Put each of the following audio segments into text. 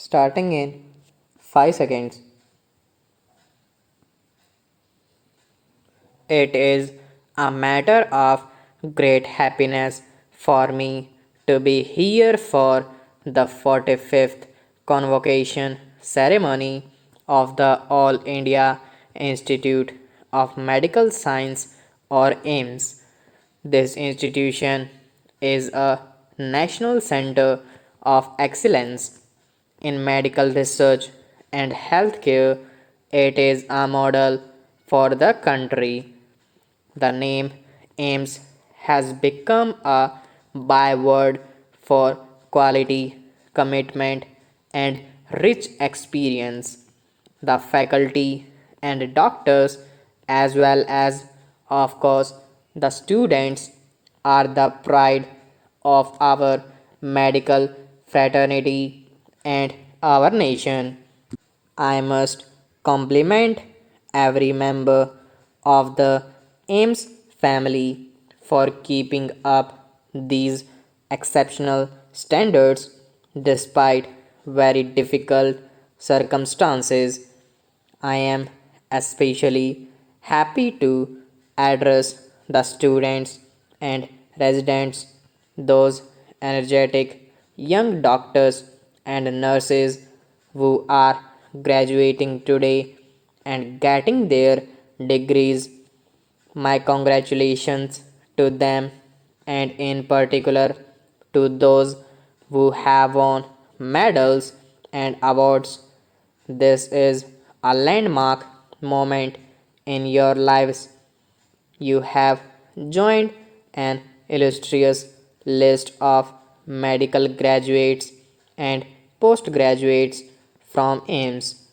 starting in 5 seconds. It is a matter of great happiness for me to be here for the 45th convocation ceremony of the All India Institute of Medical Science or AIMS. This institution is a national center of excellence in medical research and healthcare. It is a model for the country. The name AIMS has become a byword for quality, commitment, and rich experience. The faculty and doctors, as well as, of course, the students, are the pride of our medical fraternity and our nation. I must compliment every member of the AIMS family for keeping up these exceptional standards despite very difficult circumstances. I am especially happy to address the students and residents, those energetic young doctors and nurses who are graduating today and getting their degrees. My congratulations to them, and in particular to those who have won medals and awards. This is a landmark moment in your lives. You have joined an illustrious list of medical graduates and postgraduates from AIMS.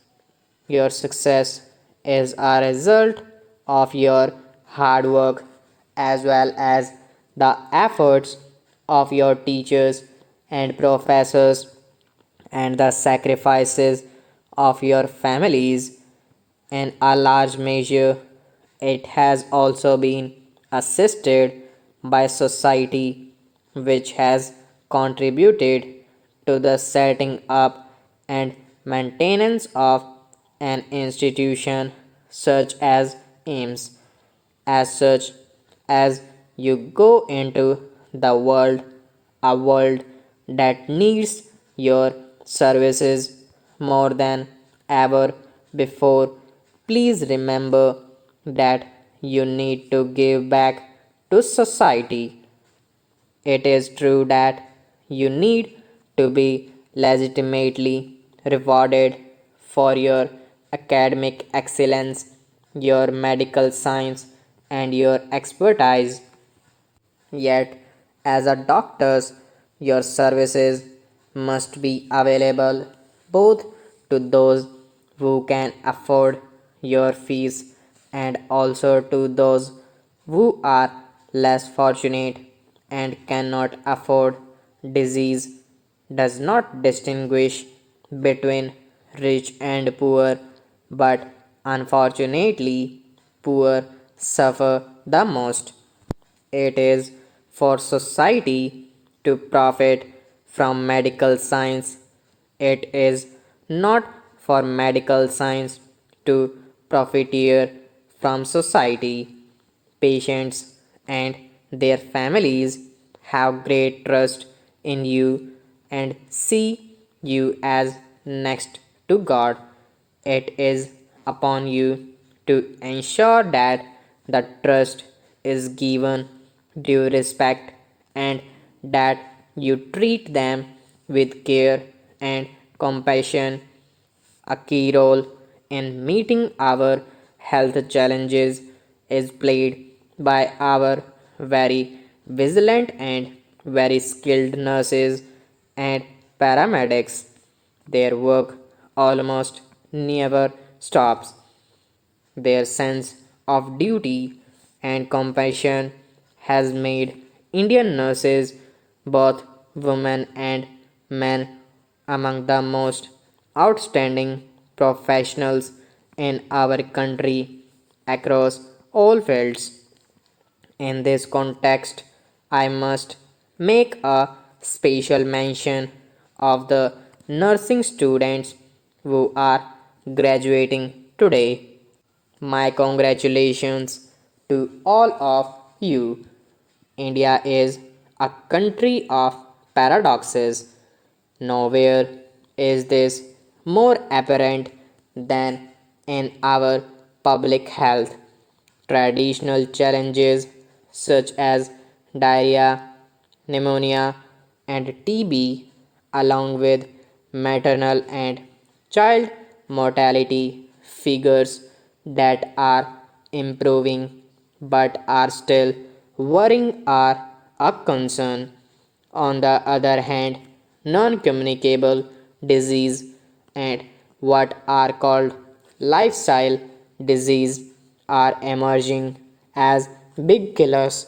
Your success is a result of your hard work as well as the efforts of your teachers and professors and the sacrifices of your families. In a large measure, it has also been assisted by society, which has contributed to the setting up and maintenance of an institution such as AIMS. As such, as you go into the world, a world that needs your services more than ever before, please remember that you need to give back to society. It is true that you need to be legitimately rewarded for your academic excellence, your medical science, and your expertise. Yet, as a doctor, your services must be available both to those who can afford your fees and also to those who are less fortunate and cannot afford. Disease does not distinguish between rich and poor, but unfortunately, poor suffer the most. It is for society to profit from medical science. It is not for medical science to profiteer from society. Patients and their families have great trust in you and see you as next to God. It is upon you to ensure that the trust is given due respect and that you treat them with care and compassion. A key role in meeting our health challenges is played by our very vigilant and very skilled nurses and paramedics. Their work almost never stops. Their sense of duty and compassion has made Indian nurses, both women and men, among the most outstanding professionals in our country across all fields. In this context, I must make a special mention of the nursing students who are graduating today. My congratulations to all of you. India is a country of paradoxes. Nowhere is this more apparent than in our public health. Traditional challenges such as diarrhea, pneumonia, and TB, along with maternal and child mortality figures that are improving but are still worrying, are a concern. On the other hand, non communicable disease and what are called lifestyle disease are emerging as big killers.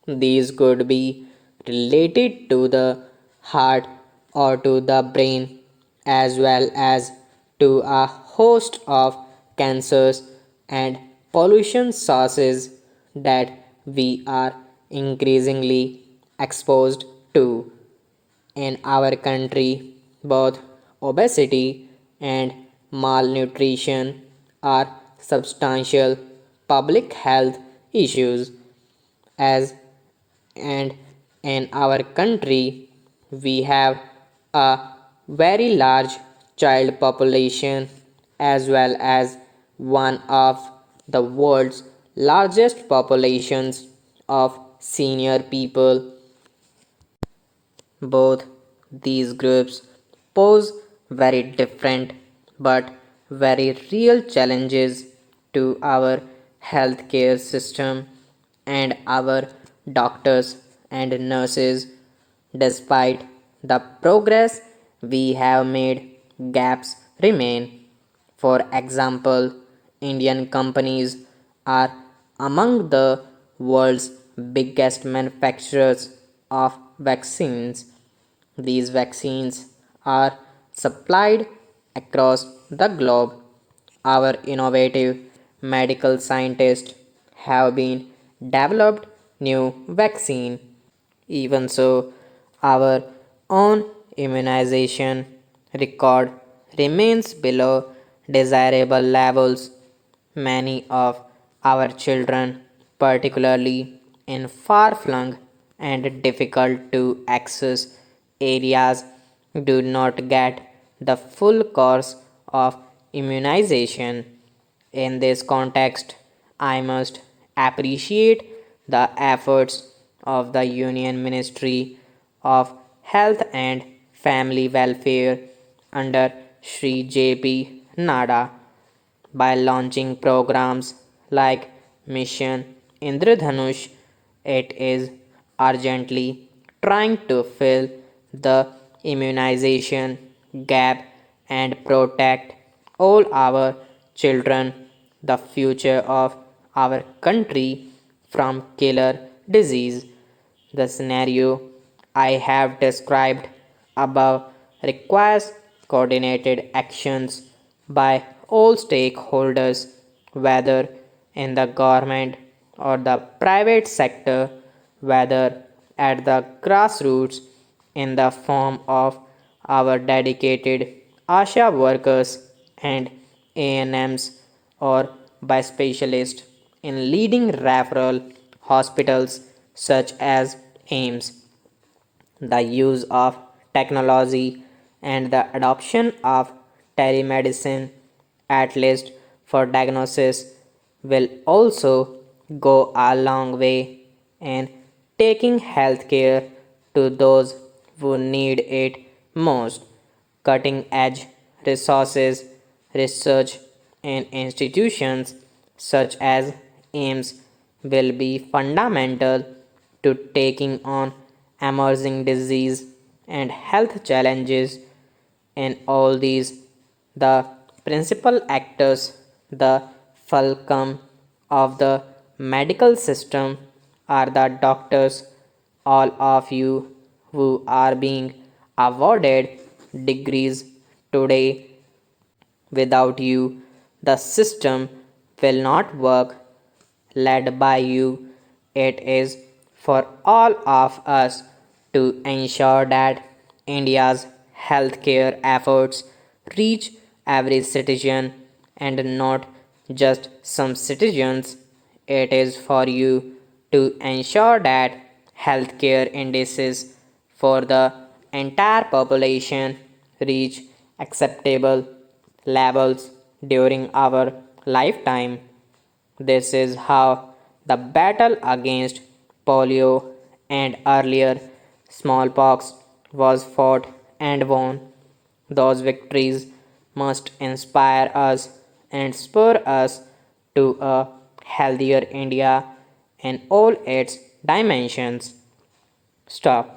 These could be related to the heart or to the brain, as well as to a host of cancers and pollution sources that we are increasingly exposed to. In our country, both obesity and malnutrition are substantial public health issues, as and in our country we have a very large child population as well as one of the world's largest populations of senior people. Both these groups pose very different but very real challenges to our healthcare system and our doctors and nurses. Despite the progress we have made, gaps remain. For example, Indian companies are among the world's biggest manufacturers of vaccines. These vaccines are supplied across the globe. Our innovative medical scientists have been developed new vaccine. Even so, our own immunization record remains below desirable levels. Many of our children, particularly in far flung and difficult to access areas, do not get the full course of immunization. In this context, I must appreciate the efforts of the Union Ministry of Health and Family Welfare under Sri J.P. Nada by launching programs like Mission Indradhanush. It is urgently trying to fill the immunization gap and protect all our children, the future of our country, from killer disease. The scenario I have described above requires coordinated actions by all stakeholders, whether in the government or the private sector, whether at the grassroots in the form of our dedicated ASHA workers and ANMs, or by specialists in leading referral hospitals such as AIMS. The use of technology and the adoption of telemedicine, at least for diagnosis, will also go a long way in taking healthcare to those who need it most. Cutting edge resources, research, and institutions such as AIMS will be fundamental to taking on emerging disease and health challenges. In all these, the principal actors, the fulcrum of the medical system, are the doctors, all of you who are being awarded degrees today. Without you, the system will not work. Led by you, it is for all of us to ensure that India's healthcare efforts reach every citizen and not just some citizens. It is for you to ensure that healthcare indices for the entire population reach acceptable levels during our lifetime. This is how the battle against polio and earlier smallpox was fought and won. Those victories must inspire us and spur us to a healthier India in all its dimensions. Stop.